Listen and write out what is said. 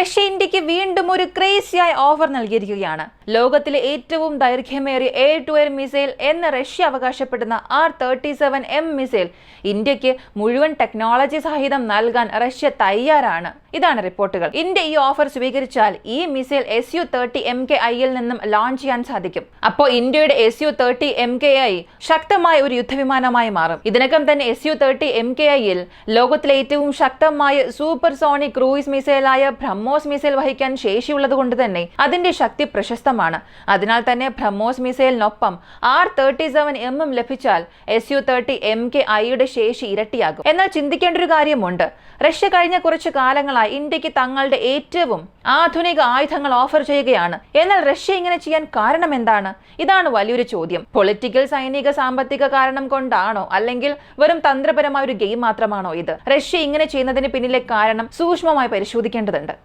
Russia ഇന്ത്യക്ക് വീണ്ടും ഒരു ക്രേസിയായ ഓഫർ നൽകിയിരിക്കുകയാണ്. ലോകത്തിലെ ഏറ്റവും ദൈർഘ്യമേറിയ എയർ ടു എയർ മിസൈൽ എന്ന് റഷ്യ അവകാശപ്പെടുന്ന R-37M മിസൈൽ ഇന്ത്യക്ക് മുഴുവൻ ടെക്നോളജി സഹിതം നൽകാൻ റഷ്യ തയ്യാറാണ്. ഇതാണ് റിപ്പോർട്ടുകൾ. ഇന്ത്യ ഈ ഓഫർ സ്വീകരിച്ചാൽ ഈ മിസൈൽ Su-30MKIയിൽ നിന്നും ലോഞ്ച് ചെയ്യാൻ സാധിക്കും. അപ്പോൾ ഇന്ത്യയുടെ Su-30MKI ശക്തമായ ഒരു യുദ്ധവിമാനമായി മാറും. ഇതിനകം തന്നെ Su-30MKIയിൽ ലോകത്തിലെ ഏറ്റവും ശക്തമായ സൂപ്പർസോണിക് ക്രൂയിസ് മിസൈലായ ബ്രഹ്മോസ് മിസൈൽ വഹിക്കാൻ ശേഷിയുള്ളത് കൊണ്ട് തന്നെ അതിന്റെ ശക്തി പ്രശസ്തമാണ്. അതിനാൽ തന്നെ ബ്രഹ്മോസ് മിസൈലിനൊപ്പം R-37M ലഭിച്ചാൽ Su-30MKIയുടെ ശേഷി ഇരട്ടിയാകും. എന്നാൽ ചിന്തിക്കേണ്ട ഒരു കാര്യമുണ്ട്. റഷ്യ കഴിഞ്ഞ കുറച്ചു കാലങ്ങളായി ഇന്ത്യക്ക് തങ്ങളുടെ ഏറ്റവും ആധുനിക ആയുധങ്ങൾ ഓഫർ ചെയ്യുകയാണ്. എന്നാൽ റഷ്യ ഇങ്ങനെ ചെയ്യാൻ കാരണം എന്താണ്? ഇതാണ് വലിയൊരു ചോദ്യം. പൊളിറ്റിക്കൽ, സൈനിക, സാമ്പത്തിക കാരണം കൊണ്ടാണോ, അല്ലെങ്കിൽ വെറും തന്ത്രപരമായ ഒരു ഗെയിം മാത്രമാണോ ഇത്? റഷ്യ ഇങ്ങനെ ചെയ്യുന്നതിന് പിന്നിലെ കാരണം സൂക്ഷ്മമായി പരിശോധിക്കേണ്ടതുണ്ട്.